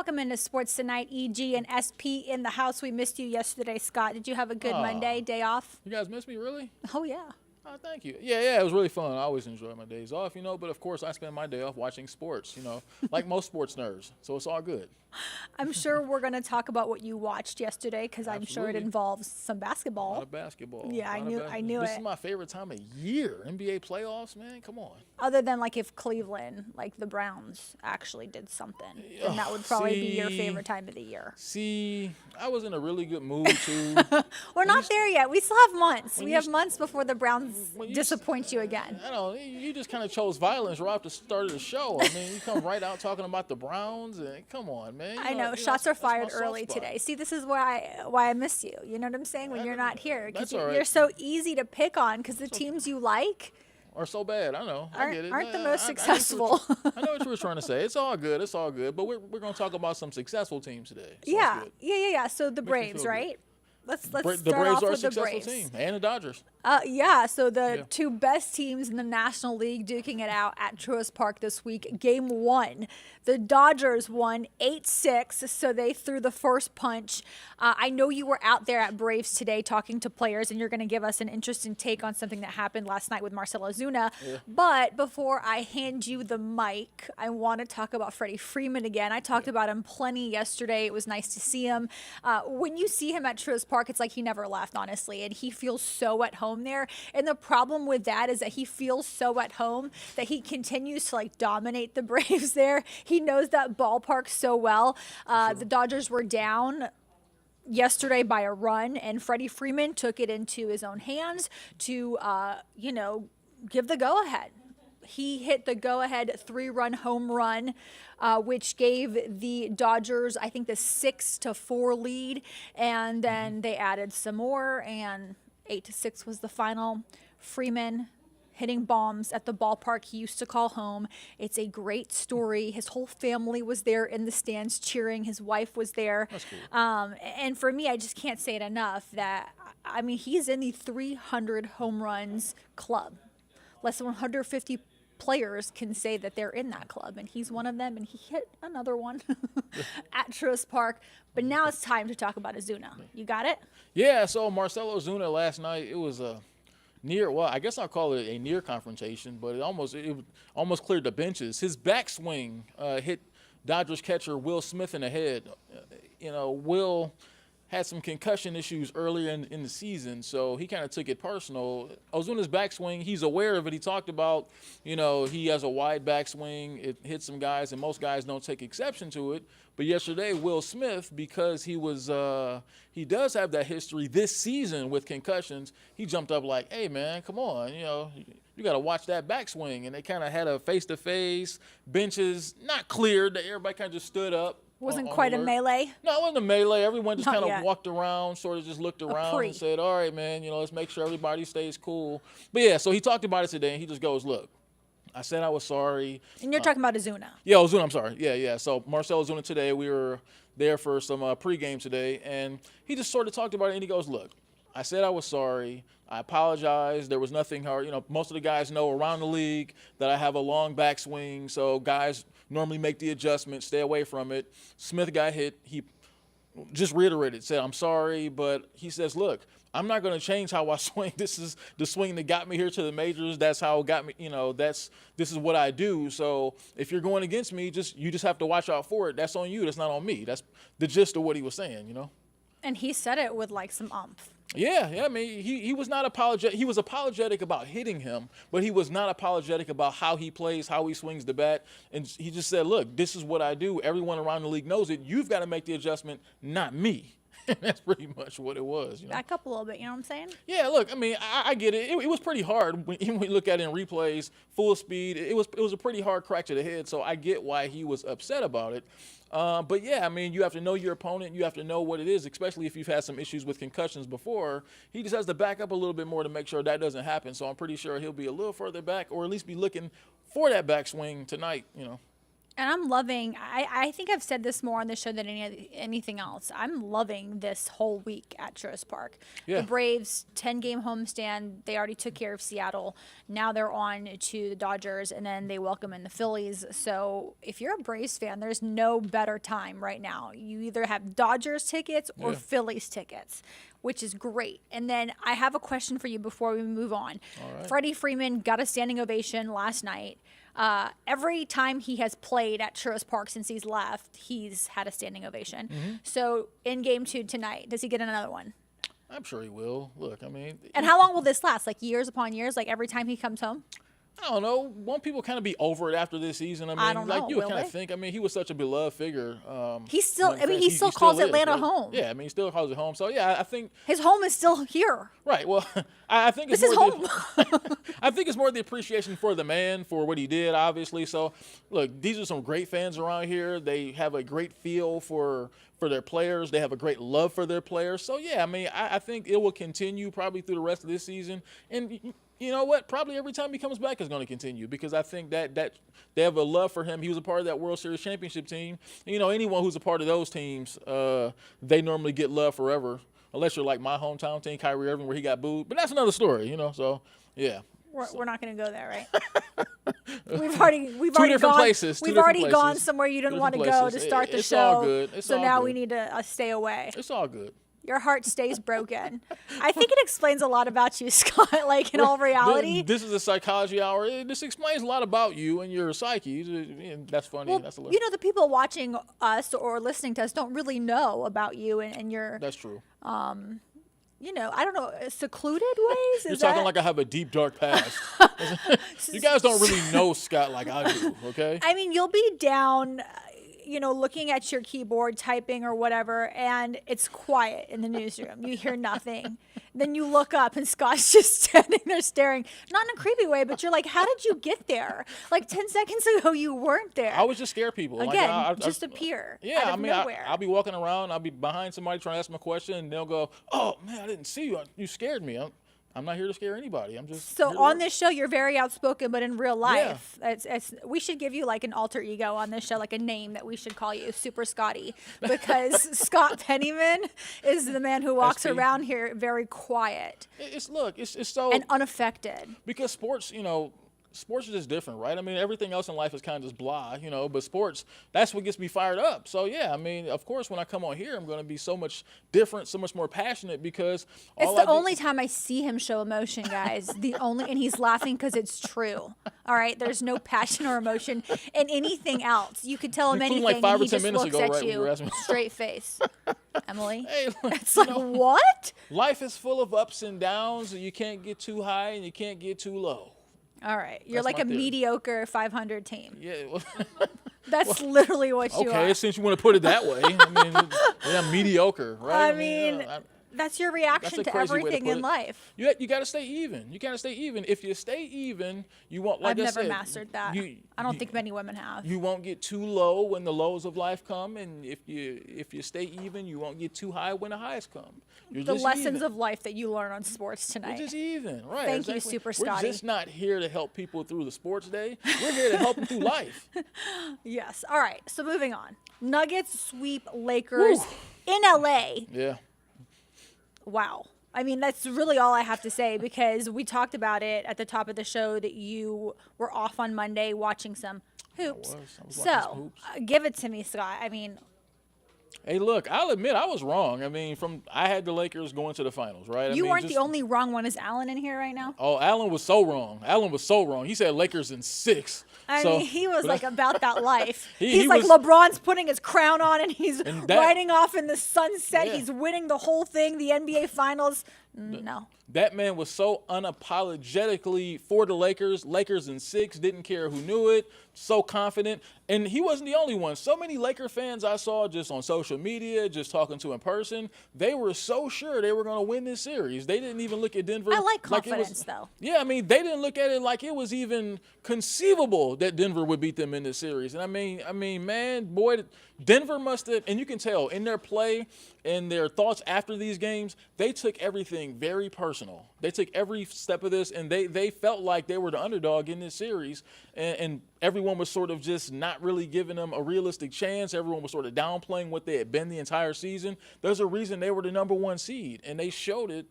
Welcome into Sports Tonight. EG and SP in the house. We missed you yesterday, Scott. Did you have a good Monday, day off? You guys missed me, really? Oh, yeah. Oh, thank you. Yeah, it was really fun. I always enjoy my days off, but of course I spend my day off watching sports, like most sports nerds. So it's all good. I'm sure we're going to talk about what you watched yesterday because I'm sure it involves some A basketball. lot of basketball. Yeah, I knew This it. is my favorite time of year. NBA playoffs, man. Come on. Other than like if Cleveland, like the Browns, actually did something, then that would probably be your favorite time of the year. See, I was in a really good mood, too. We're not there yet. We still have months. We have months before the Browns disappoint you again. I don't know. You just kind of chose violence right off the start of the show. I mean, you come right out talking about the Browns, and come on, man. I know. Shots are fired early today. See, this is why I miss you. You know what I'm saying? When you're not here. Because you're so easy to pick on because the teams you like are so bad. I know. I get it. Aren't the most successful. I know what you were trying to say. It's all good. It's all good. But we're going to talk about some successful teams today. So yeah. So the Braves, right? Let's start off with the Braves. The Braves are a successful team. And the Dodgers. So the two best teams in the National League duking it out at Truist Park this week. Game 1, the Dodgers won 8-6, so they threw the first punch. I know you were out there at Braves today talking to players, and you're going to give us an interesting take on something that happened last night with Marcell Ozuna. Yeah. But before I hand you the mic, I want to talk about Freddie Freeman again. I talked about him plenty yesterday. It was nice to see him. When you see him at Truist Park, it's like he never left, honestly, and he feels so at home there. And the problem with that is that he feels so at home that he continues to dominate the Braves there. He knows that ballpark so well. The Dodgers were down yesterday by a run, and Freddie Freeman took it into his own hands to, give the go-ahead. He hit the go-ahead 3-run home run, which gave the Dodgers, I think, the 6-4 lead, and then they added some more, and 8-6 was the final. Freeman hitting bombs at the ballpark he used to call home. It's a great story. His whole family was there in the stands cheering. His wife was there. That's cool. And for me, I just can't say it enough that, he's in the 300 home runs club. Less than 150 players can say that they're in that club, and he's one of them, and he hit another one at Truist Park. But now it's time to talk about Ozuna. You got it? Yeah, so Marcell Ozuna last night, it was a I guess I'll call it a near confrontation, but it almost cleared the benches. His backswing hit Dodgers catcher Will Smith in the head. Will had some concussion issues earlier in the season, so he kind of took it personal. Ozuna's backswing, he's aware of it. He talked about, he has a wide backswing. It hits some guys, and most guys don't take exception to it. But yesterday, Will Smith, because he does have that history this season with concussions, he jumped up like, hey, man, come on, you got to watch that backswing. And they kind of had a face-to-face, benches not cleared. Everybody kind of just stood up. Wasn't quite a melee? No, it wasn't a melee. Everyone just kind of walked around, sort of just looked around and said, all right, man, let's make sure everybody stays cool. But, yeah, so he talked about it today, and he just goes, look, I said I was sorry. And you're talking about Ozuna. Yeah, Ozuna, I'm sorry. Yeah. So Marcell Ozuna today, we were there for some pregame today, and he just sort of talked about it, and he goes, look, I said I was sorry. I apologize. There was nothing hard. Most of the guys know around the league that I have a long backswing, so guys normally make the adjustment, stay away from it. Smith got hit. He just reiterated, said, I'm sorry, but he says, look, I'm not going to change how I swing. This is the swing that got me here to the majors. That's how it got me, this is what I do. So if you're going against me, you just have to watch out for it. That's on you. That's not on me. That's the gist of what he was saying, And he said it with some umph. Yeah. I mean, he was not apologetic. He was apologetic about hitting him, but he was not apologetic about how he plays, how he swings the bat. And he just said, look, this is what I do. Everyone around the league knows it. You've got to make the adjustment, not me. That's pretty much what it was. Back up a little bit, you know what I'm saying? Yeah, look, I get it. It was pretty hard when we look at it in replays, full speed. It was a pretty hard crack to the head, so I get why he was upset about it. But, yeah, you have to know your opponent. You have to know what it is, especially if you've had some issues with concussions before. He just has to back up a little bit more to make sure that doesn't happen. So I'm pretty sure he'll be a little further back or at least be looking for that backswing tonight, And I'm loving, I think I've said this more on the show than anything else. I'm loving this whole week at Truist Park. Yeah. The Braves, 10-game homestand. They already took care of Seattle. Now they're on to the Dodgers, and then they welcome in the Phillies. So if you're a Braves fan, there's no better time right now. You either have Dodgers tickets or Phillies tickets, which is great. And then I have a question for you before we move on. All right. Freddie Freeman got a standing ovation last night. Every time he has played at Truist Park since he's left, he's had a standing ovation. So in game 2 tonight, does he get another one? I'm sure he will. Look, I mean. And how long will this last? Like years upon years? Like every time he comes home? I don't know. Won't people kind of be over it after this season? I mean, I don't know. like you Will kind they? of think. I mean, he was such a beloved figure. He's still, among I mean, fans. he still calls is, Atlanta right? home. Yeah, I mean, he still calls it home. So yeah, I think. His home is still here. Right. Well, I think it's This is more home. I think it's more the appreciation for the man for what he did, obviously. So, look, these are some great fans around here. They have a great feel for their players. They have a great love for their players. So yeah, I mean, I think it will continue probably through the rest of this season. And you know what? Probably every time he comes back is going to continue because I think that they have a love for him. He was a part of that World Series championship team. And, you know, anyone who's a part of those teams, they normally get love forever. Unless you're like my hometown team, Kyrie Irving, where he got booed. But that's another story, you know. So, yeah. We're not going to go there, right? We've already different gone places. We've Two already different gone places. somewhere you didn't Two want to different go to places. start the It's show. all good. It's so all now good. we need to stay away. It's all good. Your heart stays broken. I think it explains a lot about you, Scott. Like in all reality. This is a psychology hour. This explains a lot about you and your psyche. That's funny. Well, That's a little. you know, the people watching us or listening to us don't really know about you and your, That's true. you know, I don't know, secluded ways. You're talking like I have a deep, dark past. You guys don't really know Scott like I do, okay? I mean, you'll be down, you know, looking at your keyboard, typing or whatever, and it's quiet in the newsroom. You hear nothing. Then you look up and Scott's just standing there staring, not in a creepy way, but you're like, how did you get there? Like 10 seconds ago, you weren't there. I was just scare people. Again, like, just appear Yeah, out of I mean, nowhere. I'll be walking around. I'll be behind somebody trying to ask them a question, and they'll go, "Oh man, I didn't see you. You scared me." I'm not here to scare anybody. I'm just So here to on work. this show, you're very outspoken, but in real life, we should give you like an alter ego on this show, like a name that we should call you, Super Scotty, because Scott Pennyman is the man who walks SP. around here very quiet It's so and unaffected. because sports, you know, sports is just different, right? I mean, everything else in life is kind of just blah, you know, but sports, that's what gets me fired up. So, yeah, I mean, of course, when I come on here, I'm going to be so much different, so much more passionate because It's the only time I see him show emotion, guys. And he's laughing because it's true. All right, there's no passion or emotion in anything else. You could tell him Including anything, like 5 and or he 10 just minutes looks ago, at right, when you you were asking me. straight face. Emily, Hey, look, it's like what? life is full of ups and downs, and you can't get too high and you can't get too low. All right, you're That's like my a theory. mediocre 500 team. Yeah. Well, That's literally what you okay, are. since you want to put it that way, I mean, yeah, mediocre, right? I mean, that's your reaction That's a to crazy way to everything put in it. life. You got to stay even. You got to stay even. If you stay even, you won't. Like I've I never said, mastered that. I don't think many women have. You won't get too low when the lows of life come, and if you stay even, you won't get too high when the highs come. You're The just lessons even. of life that you learn on sports tonight. We're just even, right? Thank you, exactly. Super We're Scotty. just not here to help people through the sports day. We're here to help them through life. Yes. All right. So moving on. Nuggets sweep Lakers Woo. in LA. Yeah. Wow. I mean, that's really all I have to say because we talked about it at the top of the show that you were off on Monday watching some hoops. I was watching some So hoops. give it to me, Scott. I mean, Hey, look, I'll admit I was wrong. I mean, I had the Lakers going to the finals, right? I you mean, weren't just- the only wrong one. Is Allen in here right now? Oh, Allen was so wrong. He said Lakers in 6. I So- mean, he was but like about that life. He He's like was- LeBron's putting his crown on and he's And that- riding off in the sunset. Yeah. He's winning the whole thing, the NBA Finals. No. That man was so unapologetically for the Lakers. Lakers in 6, didn't care who knew it, so confident. And he wasn't the only one. So many Laker fans I saw just on social media, just talking to in person, they were so sure they were going to win this series. They didn't even look at Denver. I like it confidence, was, though. Yeah, I mean, they didn't look at it like it was even conceivable that Denver would beat them in this series. And I mean, man, boy, Denver must have, and you can tell in their play, in their thoughts after these games, they took everything very personal. They took every step of this, and they felt like they were the underdog in this series, and everyone was sort of just not really giving them a realistic chance. Everyone was sort of downplaying what they had been the entire season. There's a reason they were the #1 seed, and they showed it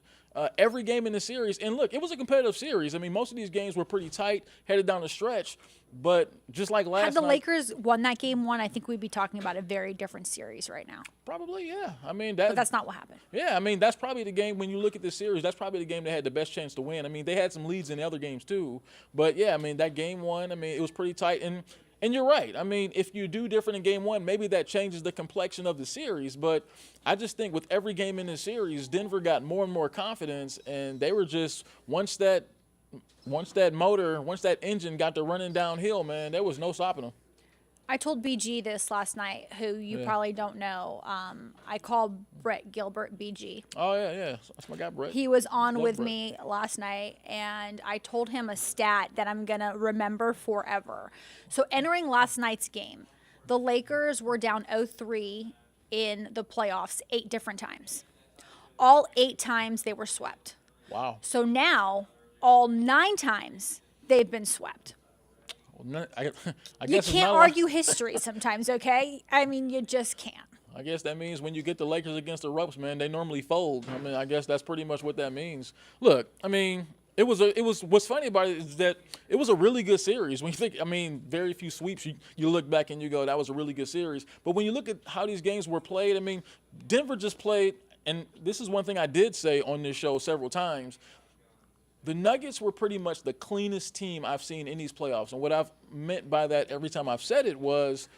every game in the series. And look, it was a competitive series. I mean, most of these games were pretty tight, headed down the stretch. But just like last night, had the Lakers won that game one, I think we'd be talking about a very different series right now. Probably, yeah. I mean, but that's not what happened. Yeah, I mean, that's probably the game, when you look at this series, that's probably the game they had the best chance to win. I mean, they had some leads in the other games too. But, yeah, I mean, that game one, I mean, it was pretty tight. And you're right. I mean, if you do different in game one, maybe that changes the complexion of the series. But I just think with every game in this series, Denver got more and more confidence, and they were just, once that engine got to running downhill, man, there was no stopping them. I told BG this last night, who you probably don't know. I called Brett Gilbert BG. Oh, yeah. That's my guy, Brett. He was on with me last night, and I told him a stat that I'm going to remember forever. So entering last night's game, the Lakers were down 0-3 in the playoffs 8 different times. All 8 times they were swept. Wow. So now, all 9 times they've been swept. I You guess can't argue history sometimes, okay? I mean, you just can't. I guess that means when you get the Lakers against the ropes, man, they normally fold. I mean, I guess that's pretty much what that means. Look, I mean, it was what's funny about it is that it was a really good series. When you think, I mean, very few sweeps, you look back and you go, that was a really good series. But when you look at how these games were played, I mean, Denver just played, and this is one thing I did say on this show several times. The Nuggets were pretty much the cleanest team I've seen in these playoffs. And what I've meant by that every time I've said it was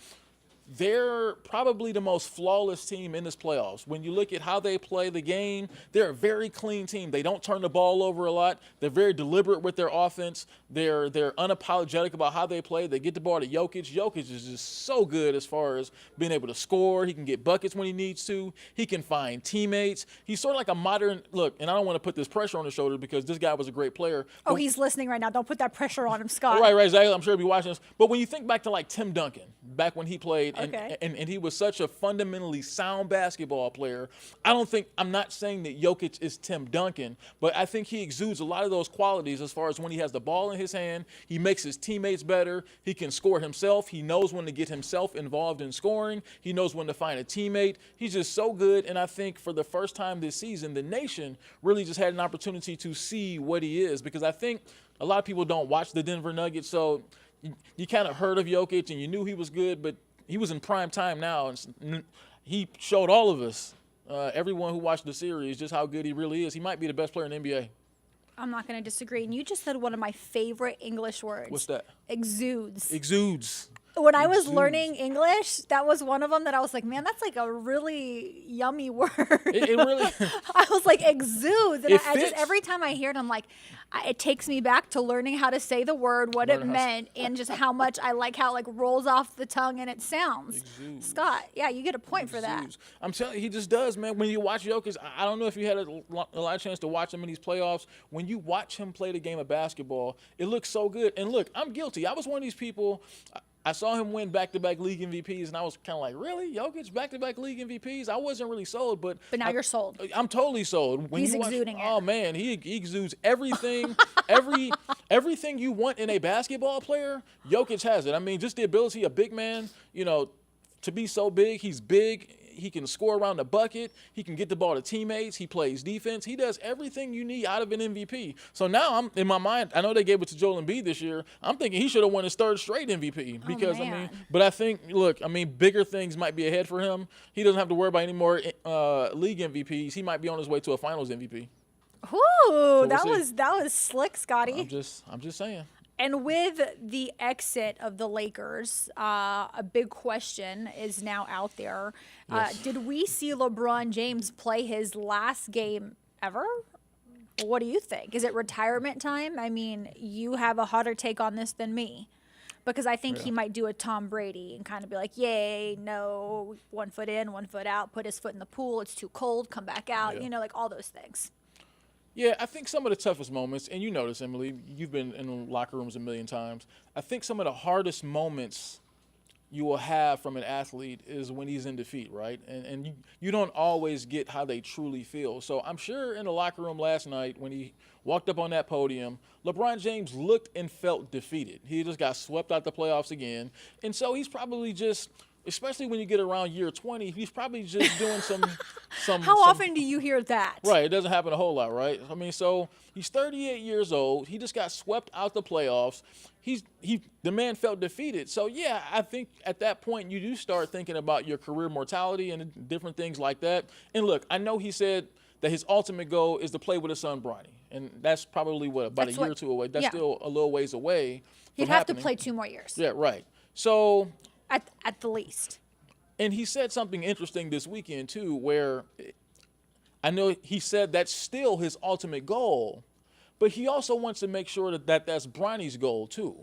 they're probably the most flawless team in this playoffs. When you look at how they play the game, they're a very clean team. They don't turn the ball over a lot. They're very deliberate with their offense. They're unapologetic about how they play. They get the ball to Jokic. Jokic is just so good as far as being able to score. He can get buckets when he needs to. He can find teammates. He's sort of like a modern look, and I don't want to put this pressure on his shoulders because this guy was a great player. Oh, he's listening right now. Don't put that pressure on him, Scott. Right, exactly. I'm sure he'll be watching this. But when you think back to like Tim Duncan, back when he played, Okay. and he was such a fundamentally sound basketball player, I'm not saying that Jokic is Tim Duncan, but I think he exudes a lot of those qualities as far as when he has the ball in his hand, he makes his teammates better, he can score himself, he knows when to get himself involved in scoring, he knows when to find a teammate. He's just so good, and I think for the first time this season, the nation really just had an opportunity to see what he is, because I think a lot of people don't watch the Denver Nuggets, so you kind of heard of Jokic and you knew he was good, but he was in prime time now, and he showed all of us, everyone who watched the series, just how good he really is. He might be the best player in the NBA. I'm not going to disagree. And you just said one of my favorite English words. What's that? Exudes. Exudes. When I was learning English, that was one of them that I was like, man, that's like a really yummy word. It really. I was like, exudes. And I just, fits. every time I hear it, I'm like, it takes me back to learning how to say the word, what it meant, and just how much I like how it like rolls off the tongue and it sounds. Exudes. Scott, yeah, you get a point for that. I'm telling you, he just does, man. When you watch Jokic, I don't know if you had a lot of chance to watch him in these playoffs. When you watch him play the game of basketball, it looks so good. And look, I'm guilty. I was one of these people. I saw him win back-to-back league MVPs, and I was kind of like, really? Jokic, back-to-back league MVPs? I wasn't really sold, but now you're sold. I'm totally sold. When He's you watch, exuding it. Oh, man, he exudes everything. Everything you want in a basketball player, Jokic has it. I mean, just the ability, a big man, to be so big. He's big. He can score around the bucket. He can get the ball to teammates. He plays defense. He does everything you need out of an MVP. So now I'm in my mind, I know they gave it to Joel Embiid this year. I'm thinking he should have won his 3rd straight MVP because but I think, look, bigger things might be ahead for him. He doesn't have to worry about any more league MVPs. He might be on his way to a Finals MVP. Ooh, that was slick, Scotty. I'm just saying. And with the exit of the Lakers, a big question is now out there. Yes. Did we see LeBron James play his last game ever? What do you think? Is it retirement time? I mean, you have a hotter take on this than me. Because I think he might do a Tom Brady and kind of be like, yay, no, 1 foot in, 1 foot out, put his foot in the pool, it's too cold, come back out, like all those things. Yeah, I think some of the toughest moments, and you know this, Emily, you've been in locker rooms a million times. I think some of the hardest moments you will have from an athlete is when he's in defeat, right? And you don't always get how they truly feel. So I'm sure in the locker room last night when he walked up on that podium, LeBron James looked and felt defeated. He just got swept out the playoffs again. And so he's probably just, especially when you get around year 20, he's probably just doing some How often do you hear that? Right, it doesn't happen a whole lot, right? I mean, so he's 38 years old. He just got swept out the playoffs. The man felt defeated. So yeah, I think at that point you do start thinking about your career mortality and different things like that. And look, I know he said that his ultimate goal is to play with his son Bronny, and that's probably about a year or two away. That's still a little ways away. He'd have to play 2 more years. Yeah, right. So at the least. And he said something interesting this weekend too, where I know he said that's still his ultimate goal, but he also wants to make sure that that's Bronny's goal too.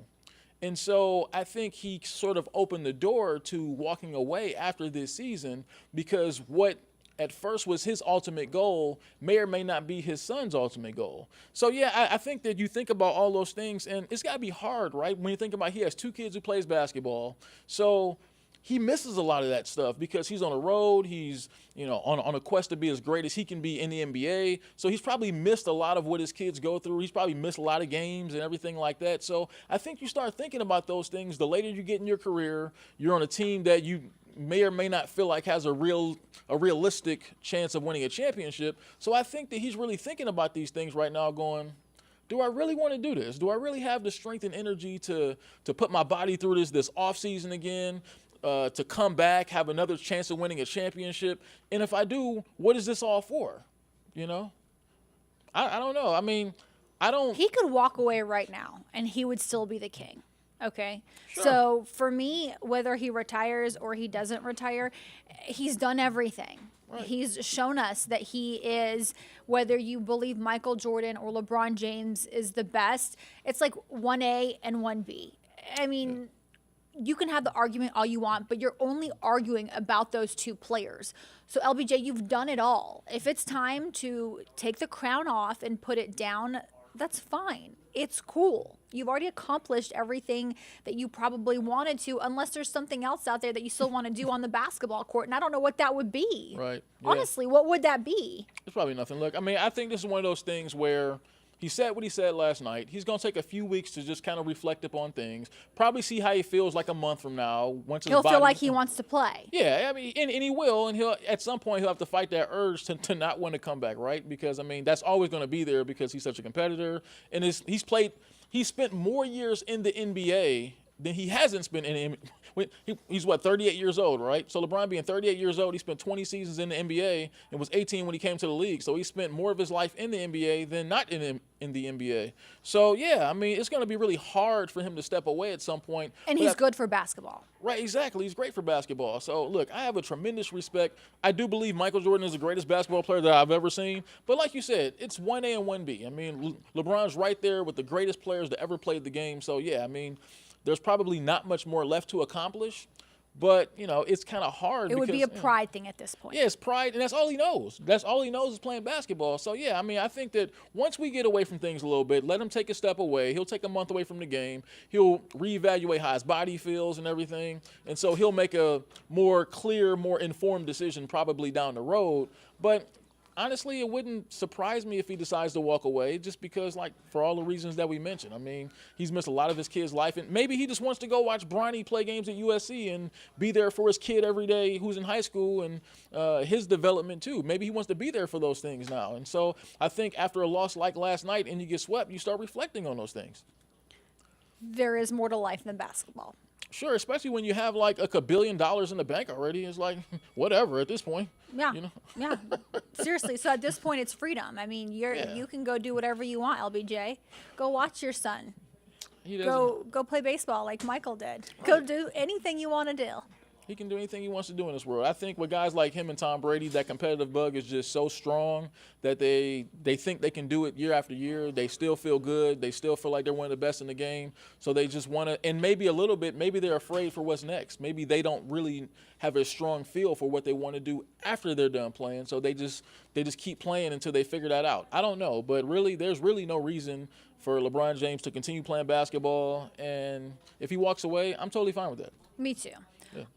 And so I think he sort of opened the door to walking away after this season, because what at first was his ultimate goal may or may not be his son's ultimate goal. So yeah, I think that you think about all those things, and it's got to be hard, right? When you think about he has 2 kids who plays basketball, so he misses a lot of that stuff because he's on the road. He's, on a quest to be as great as he can be in the NBA. So he's probably missed a lot of what his kids go through. He's probably missed a lot of games and everything like that. So I think you start thinking about those things. The later you get in your career, you're on a team that you may or may not feel like has a realistic chance of winning a championship. So I think that he's really thinking about these things right now, going, do I really want to do this? Do I really have the strength and energy to put my body through this off season again? To come back, have another chance of winning a championship? And if I do, what is this all for? I don't know. I mean, He could walk away right now, and he would still be the king. Okay? Sure. So for me, whether he retires or he doesn't retire, he's done everything. Right. He's shown us that he is, whether you believe Michael Jordan or LeBron James is the best, it's like 1A and 1B. I mean, you can have the argument all you want, but you're only arguing about those 2 players. So LBJ, you've done it all. If it's time to take the crown off and put it down, that's fine. It's cool. You've already accomplished everything that you probably wanted to, unless there's something else out there that you still want to do on the basketball court. And I don't know what that would be. Right. Yeah. Honestly, what would that be? It's probably nothing. Look, I mean, I think this is one of those things where he said what he said last night. He's going to take a few weeks to just kind of reflect upon things. Probably see how he feels like a month from now. He'll feel like he wants to play. Yeah, I mean, and he will. And he'll at some point he'll have to fight that urge to not want to come back, right? Because, I mean, that's always going to be there because he's such a competitor. And he's spent more years in the NBA than he hasn't spent in the NBA. He's 38 years old, right? So LeBron being 38 years old, he spent 20 seasons in the NBA and was 18 when he came to the league. So he spent more of his life in the NBA than not in the NBA. So yeah, I mean, it's going to be really hard for him to step away at some point. And he's good for basketball. Right, exactly. He's great for basketball. So look, I have a tremendous respect. I do believe Michael Jordan is the greatest basketball player that I've ever seen. But like you said, it's 1A and 1B. I mean, LeBron's right there with the greatest players that ever played the game. So yeah, I mean, there's probably not much more left to accomplish, but, it's kind of hard. It would be a pride thing at this point. Yeah, it's pride, and that's all he knows. That's all he knows is playing basketball. So, yeah, I mean, I think that once we get away from things a little bit, let him take a step away. He'll take a month away from the game. He'll reevaluate how his body feels and everything, and so he'll make a more clear, more informed decision probably down the road. But honestly, it wouldn't surprise me if he decides to walk away, just because, for all the reasons that we mentioned. I mean, he's missed a lot of his kid's life, and maybe he just wants to go watch Bronny play games at USC and be there for his kid every day who's in high school and his development too. Maybe he wants to be there for those things now. And so I think after a loss like last night and you get swept, you start reflecting on those things. There is more to life than basketball. Sure, especially when you have like $1 billion in the bank already. It's like, whatever at this point. Yeah. Yeah. Seriously. So at this point, it's freedom. I mean, you can go do whatever you want, LBJ. Go watch your son. Go play baseball like Michael did. Right. Go do anything you want to do. He can do anything he wants to do in this world. I think with guys like him and Tom Brady, that competitive bug is just so strong that they think they can do it year after year. They still feel good. They still feel like they're one of the best in the game. So they just want to, and maybe a little bit, maybe they're afraid for what's next. Maybe they don't really have a strong feel for what they want to do after they're done playing. So they just keep playing until they figure that out. I don't know, but really, there's really no reason for LeBron James to continue playing basketball. And if he walks away, I'm totally fine with that. Me too.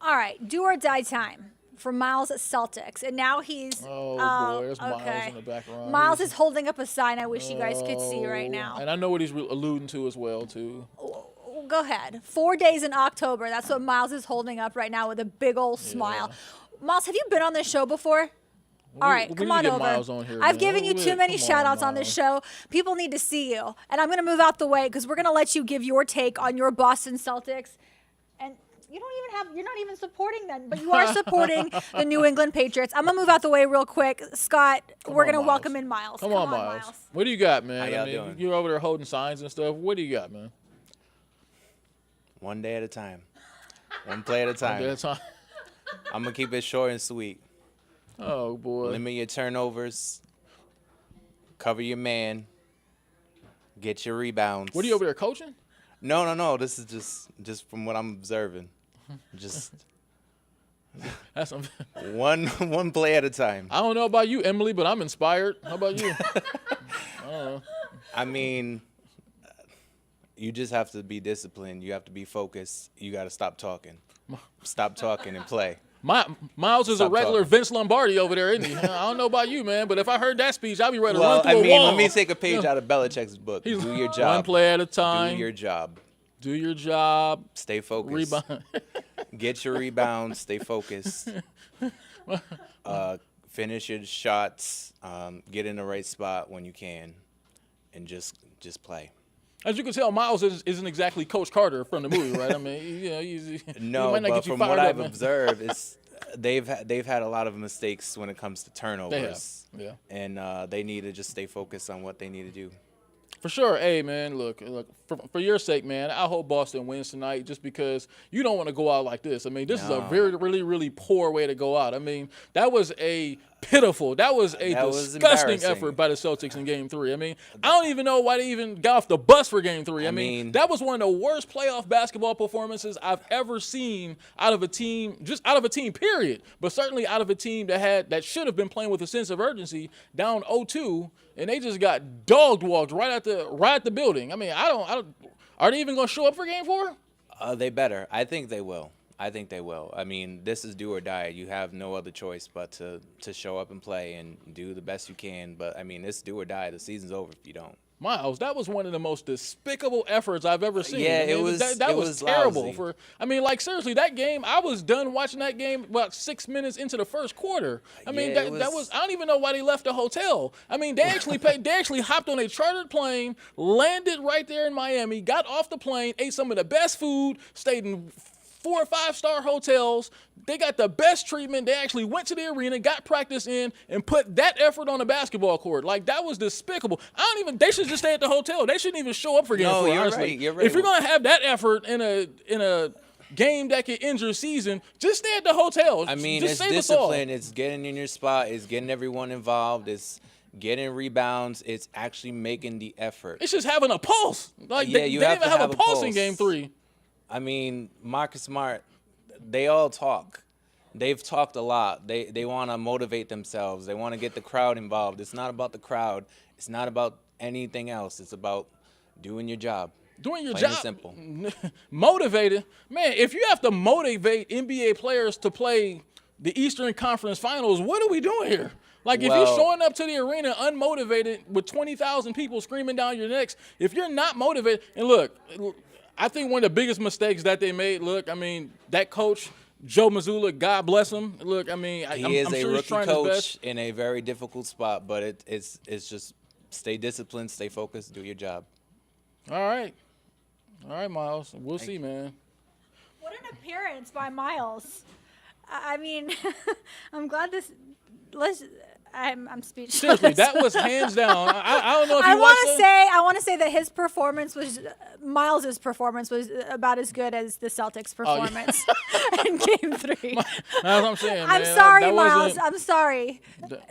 All right, do or die time for Miles at Celtics, and now he's. Oh, boy, there's Miles in the background. Miles is holding up a sign. I wish you guys could see right now. And I know what he's alluding to as well, too. Go ahead. 4 days in October. That's what Miles is holding up right now with a big old smile. Miles, have you been on this show before? All right, come on over. Miles on here, I've man. given you too many shout-outs on this show. People need to see you. And I'm going to move out the way because we're going to let you give your take on your Boston Celtics. And you're not even supporting them, but you are supporting the New England Patriots. I'm going to move out the way real quick. Scott, we're going to welcome in Miles. Come on, Miles. What do you got, man? How y'all doing? You're over there holding signs and stuff. What do you got, man? One day at a time. One play at a time. One day at a time. I'm going to keep it short and sweet. Oh, boy. Limit your turnovers. Cover your man. Get your rebounds. What are you over there coaching? No. This is just from what I'm observing. Just That's one play at a time. I don't know about you, Emily, but I'm inspired. How about you? I don't know. I mean, you just have to be disciplined. You have to be focused. You got to stop talking. Stop talking and play. Miles is Stop a regular talking. Vince Lombardi over there, isn't he? I don't know about you, man, but if I heard that speech, I'd be ready to run through a wall. Let me take a page out of Belichick's book. Do your job. One play at a time. Do your job. Do your job. Stay focused. Rebound. Get your rebounds. Stay focused. Finish your shots. Get in the right spot when you can, and just play. As you can tell, Miles isn't exactly Coach Carter from the movie, right? I mean, he No, might not but get you from fired what up, I've man. observed, they've had a lot of mistakes when it comes to turnovers. They have, yeah. And they need to just stay focused on what they need to do. For sure. Hey, man, look, for your sake, man, I hope Boston wins tonight just because you don't want to go out like this. I mean, this is a very, really, really poor way to go out. I mean, that was a disgusting effort by the Celtics in Game 3. I mean, I don't even know why they even got off the bus for Game 3. I mean, that was one of the worst playoff basketball performances I've ever seen out of a team, period, but certainly out of a team that should have been playing with a sense of urgency, down 0-2, and they just got dog-walked right at the building. I mean, are they even going to show up for Game 4? They better. I think they will. I mean, this is do or die. You have no other choice but to show up and play and do the best you can. But, I mean, it's do or die. The season's over if you don't. Miles, that was one of the most despicable efforts I've ever seen. Yeah, I mean, it was terrible. Lousy. Seriously, that game, I was done watching that game about 6 minutes into the first quarter. I mean, I don't even know why they left the hotel. I mean, they actually hopped on a chartered plane, landed right there in Miami, got off the plane, ate some of the best food, stayed in 4 or 5 star hotels. They got the best treatment. They actually went to the arena, got practice in, and put that effort on the basketball court. Like, that was despicable. They should just stay at the hotel. They shouldn't even show up for Game 4, honestly. You're right. If you're going to have that effort in a game that could end your season, just stay at the hotel. I mean, just it's discipline. It's getting in your spot. It's getting everyone involved. It's getting rebounds. It's actually making the effort. It's just having a pulse. Like, Yeah, they you didn't have even to have a have a pulse in pulse. Game 3. I mean, Marcus Smart, they all talk. They've talked a lot. They want to motivate themselves. They want to get the crowd involved. It's not about the crowd. It's not about anything else. It's about doing your job. Doing your Plain and job. simple. Motivated. Man, if you have to motivate NBA players to play the Eastern Conference Finals, what are we doing here? Like, if you're showing up to the arena unmotivated with 20,000 people screaming down your necks, if you're not motivated, and look, I think one of the biggest mistakes that they made, that coach, Joe Mazzulla, God bless him. Look, I mean, He is I'm a sure he's rookie trying his coach best. in a very difficult spot, but it's just stay disciplined, stay focused, do your job. All right, Miles. We'll see, man. What an appearance by Miles. I mean, I'm glad I'm speechless. Seriously, that was hands down. I don't know if you I watched want to say that his performance Miles's performance was about as good as the Celtics' performance in Game 3. That's what I'm saying. I'm man. sorry, That Miles. wasn't- I'm sorry,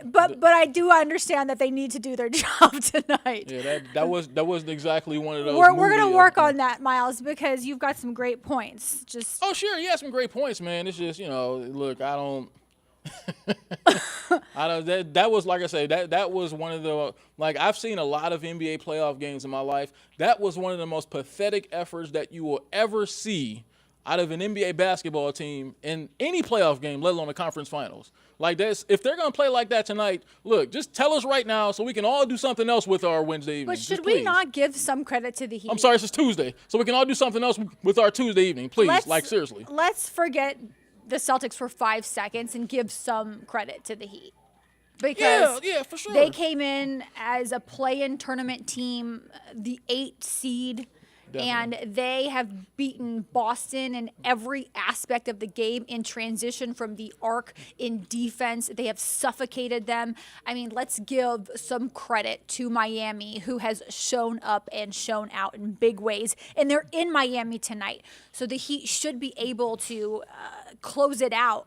but I do understand that they need to do their job tonight. Yeah, that wasn't exactly one of those. We're gonna movie work on that, Miles, because you've got some great points. Just Oh, sure, he had some great points, man. It's just, look, I don't. That was, like I say, that was one of the, I've seen a lot of NBA playoff games in my life. That was one of the most pathetic efforts that you will ever see out of an NBA basketball team in any playoff game, let alone the conference finals. Like this, if they're going to play like that tonight, look, just tell us right now so we can all do something else with our Wednesday evening. But should we not give some credit to the Heat? I'm sorry, it's Tuesday, so we can all do something else with our Tuesday evening, please. Seriously. Let's forget the Celtics for 5 seconds and give some credit to the Heat. Because for sure. they came in as a play-in tournament team, the 8th seed. Definitely. And they have beaten Boston in every aspect of the game, in transition, from the arc, in defense. They have suffocated them. I mean, let's give some credit to Miami, who has shown up and shown out in big ways. And they're in Miami tonight. So the Heat should be able to close it out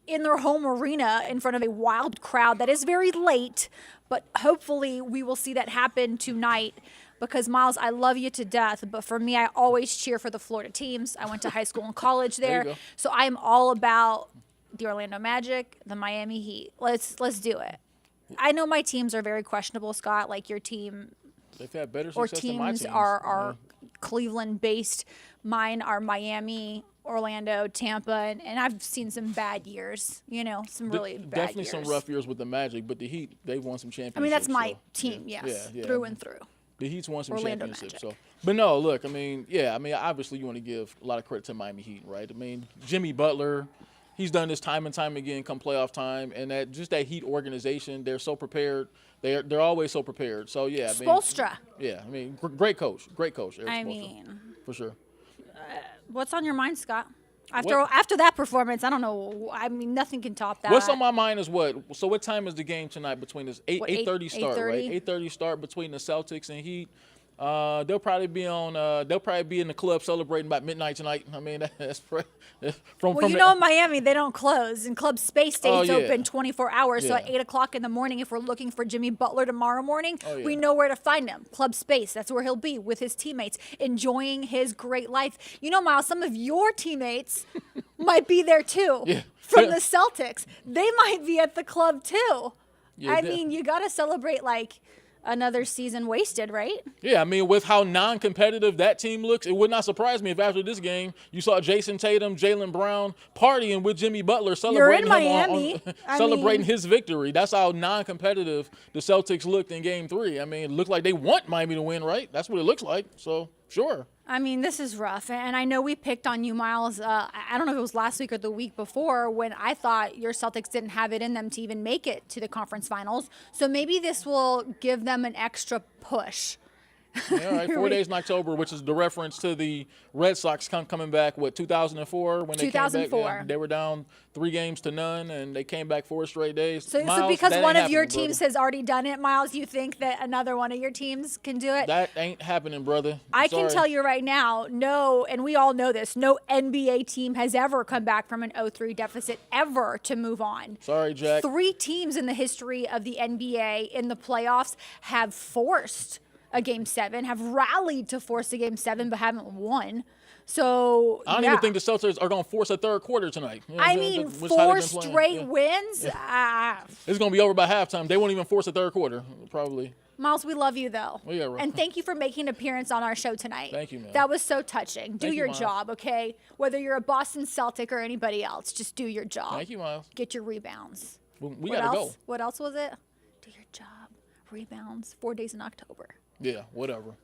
in their home arena in front of a wild crowd that is very late. But hopefully we will see that happen tonight. Because, Miles, I love you to death, but for me, I always cheer for the Florida teams. I went to high school and college there. There you go. So I'm all about the Orlando Magic, the Miami Heat. Let's do it. I know my teams are very questionable, Scott, like your team. They've had better Or success than my teams teams. are Cleveland-based. Mine are Miami, Orlando, Tampa, and I've seen some bad years, some really bad Definitely years. some rough years with the Magic, but the Heat, they've won some championships. I mean, that's my so, team, yeah, yes, yeah. through and through. The Heat's won some Orlando championships. Magic. But no, look, obviously you want to give a lot of credit to Miami Heat, right? I mean, Jimmy Butler, he's done this time and time again come playoff time, and that Heat organization, they're so prepared. They're always so prepared. So, yeah. Spoelstra. Great coach. Eric I Spoelstra, mean, for sure. what's on your mind, Scott? After that performance, I don't know. I mean, nothing can top that. What's on my mind is what? So what time is the game tonight between this 8:30 start, 8:30? right? 8:30 start between the Celtics and Heat. They'll probably be in the club celebrating about midnight tonight. I mean, that's from in Miami, they don't close, and Club Space stays yeah. open 24 hours. So Yeah. at 8 o'clock in the morning, if we're looking for Jimmy Butler tomorrow morning, Oh, yeah. we know where to find him. Club Space, that's where he'll be with his teammates, enjoying his great life. Miles, some of your teammates might be there too. Yeah. From the Celtics. They might be at the club too. Yeah, I mean, you got to celebrate like another season wasted, right? Yeah, I mean, with how non-competitive that team looks, it would not surprise me if after this game you saw Jason Tatum, Jaylen Brown partying with Jimmy Butler, celebrating Miami. celebrating his victory. That's how non-competitive the Celtics looked in Game 3. I mean, it looked like they want Miami to win, right? That's what it looks like. So, sure. I mean, this is rough. And I know we picked on you, Miles. I don't know if it was last week or the week before when I thought your Celtics didn't have it in them to even make it to the conference finals. So maybe this will give them an extra push. Yeah, all right, 4 days in October, which is the reference to the Red Sox coming back, 2004? When they 2004. came back, yeah, they were down 3-0, and they came back 4 straight days. So Miles, because that one ain't of your happening, teams brother. has already done it, Miles, you think that another one of your teams can do it? That ain't happening, brother. I can Sorry. tell you right now, no, and we all know this, no NBA team has ever come back from an 0-3 deficit ever to move on. Sorry, Jack. 3 teams in the history of the NBA in the playoffs have forced a Game 7, have rallied to force a Game 7, but haven't won. So, I don't even think the Celtics are going to force a third quarter tonight. You know what I I'm saying? mean, Which is how they've 4 been playing. straight Yeah. wins? It's going to be over by halftime. They won't even force a third quarter, probably. Miles, we love you, though. Well, yeah, right. And thank you for making an appearance on our show tonight. Thank you, man. That was so touching. Do Thank you, your Miles. job, okay? Whether you're a Boston Celtic or anybody else, just do your job. Thank you, Miles. Get your rebounds. We What got to else? go. What else was it? Do your job. Rebounds. 4 days in October. Yeah, whatever.